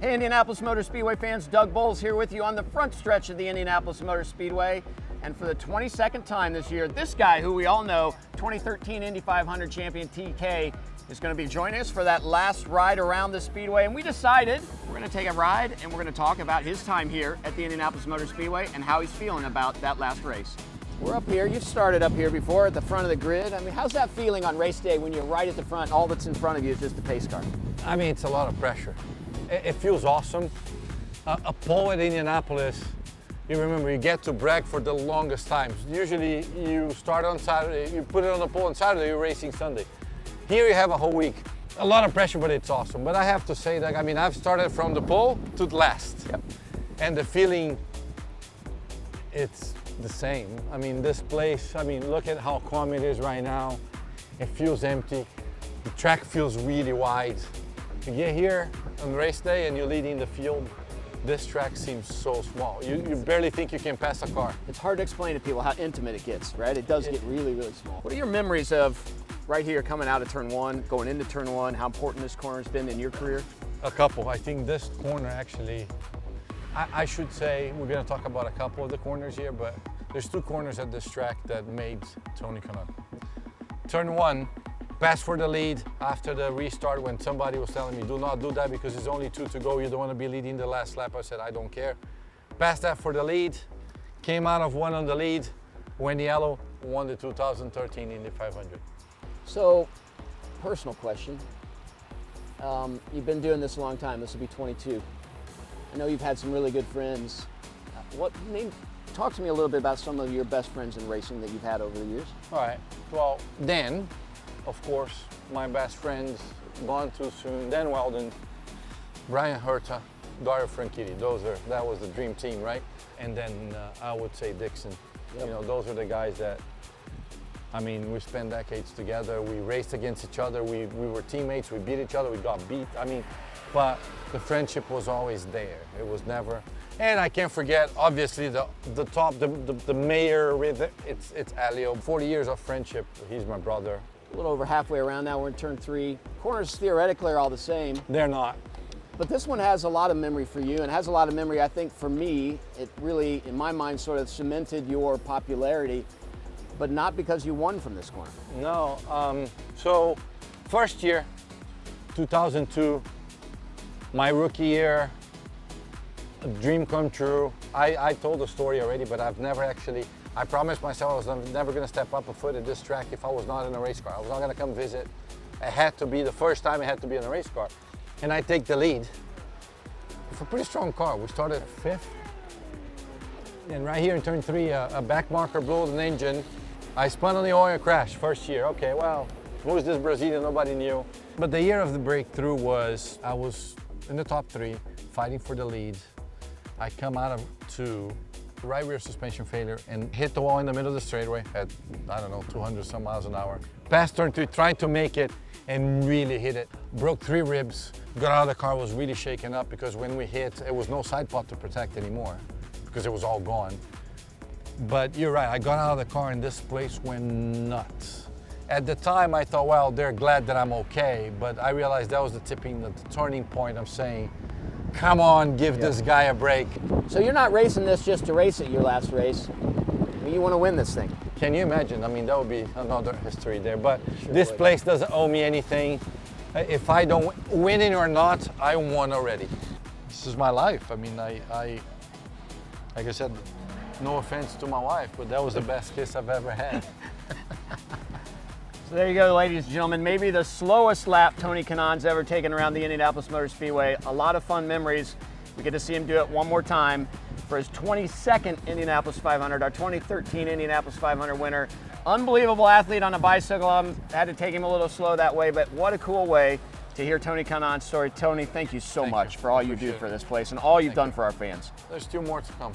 Hey Indianapolis Motor Speedway fans, Doug Boles here with you on the front stretch of the Indianapolis Motor Speedway. And for the 22nd time this year, this guy who we all know, 2013 Indy 500 champion TK, is going to be joining us for that last ride around the Speedway. And we decided we're going to take a ride and we're going to talk about his time here at the Indianapolis Motor Speedway and how he's feeling about that last race. We're up here, you've started up here before at the front of the grid. I mean, how's that feeling on race day when you're right at the front, all that's in front of you is just the pace car? I mean, it's a lot of pressure. It feels awesome. A pole at Indianapolis, you remember, you get to brag for the longest time. Usually you start on Saturday, you put it on the pole on Saturday, you're racing Sunday. Here you have a whole week. A lot of pressure, but it's awesome. But I have to say that, I mean, I've started from the pole to the last. Yep. And the feeling, it's the same. I mean, this place, I mean, look at how calm it is right now. It feels empty. The track feels really wide. You get here on race day and you're leading the field, this track seems so small. You barely think you can pass a car. It's hard to explain to people how intimate it gets, right? It does get really, really small. What are your memories of right here coming out of turn one, going into turn one, how important this corner's been in your career? A couple. I think this corner actually, I should say, we're going to talk about a couple of the corners here, but there's two corners at this track that made Tony Kanaan. Turn one, pass for the lead after the restart when somebody was telling me, do not do that because there's only two to go. You don't want to be leading the last lap. I said, I don't care. Passed that for the lead, came out of one on the lead, went yellow, won the 2013 Indy 500. So, personal question. You've been doing this a long time. This will be 22. I know you've had some really good friends. Talk to me a little bit about some of your best friends in racing that you've had over the years. All right. Well, Dan, of course, my best friends, gone too soon. Dan Weldon, Brian Herta, Dario Franchitti. That was the dream team, right? And then I would say Dixon. Yep. You know, those are the guys that, I mean, we spent decades together. We raced against each other. We were teammates. We beat each other. We got beat. I mean, but the friendship was always there. It was never. And I can't forget, obviously, the mayor. It's Alio. 40 years of friendship. He's my brother. A little over halfway around now, we're in turn three. Corners theoretically are all the same. They're not. But this one has a lot of memory for you and has a lot of memory, I think, for me. It really, in my mind, sort of cemented your popularity, but not because you won from this corner. No, so first year, 2002, my rookie year, a dream come true. I told the story already, but I've never actually, I promised myself I was never going to step up a foot at this track if I was not in a race car. I was not going to come visit. It had to be the first time it had to be in a race car. And I take the lead with a pretty strong car. We started fifth. And right here in turn three, a back marker blew an engine. I spun on the oil and crashed first year. Okay, well, who's this Brazilian? Nobody knew. But the year of the breakthrough was, I was in the top three, fighting for the lead. I come out of two, right rear suspension failure, and hit the wall in the middle of the straightaway at, I don't know, 200 some miles an hour. Past turn three, trying to make it, and really hit it. Broke 3 ribs, got out of the car, was really shaken up because when we hit, it was no side pod to protect anymore because it was all gone. But you're right, I got out of the car and this place went nuts. At the time, I thought, well, they're glad that I'm okay, but I realized that was the turning point of saying, come on, give this guy a break. So you're not racing this just to race it, your last race. I mean, you want to win this thing. Can you imagine? I mean, that would be another history there, but Sure this would. place doesn't owe me anything. If I don't win it or not, I won already. This is my life. I mean, like I said, no offense to my wife, but that was the best kiss I've ever had. So there you go, ladies and gentlemen. Maybe the slowest lap Tony Kanaan's ever taken around the Indianapolis Motor Speedway. A lot of fun memories. We get to see him do it one more time for his 22nd Indianapolis 500, our 2013 Indianapolis 500 winner. Unbelievable athlete on a bicycle. I had to take him a little slow that way, but what a cool way to hear Tony Kanaan's story. Tony, thank you so much for all you do for this place and all you've done for our fans. There's 2 more to come.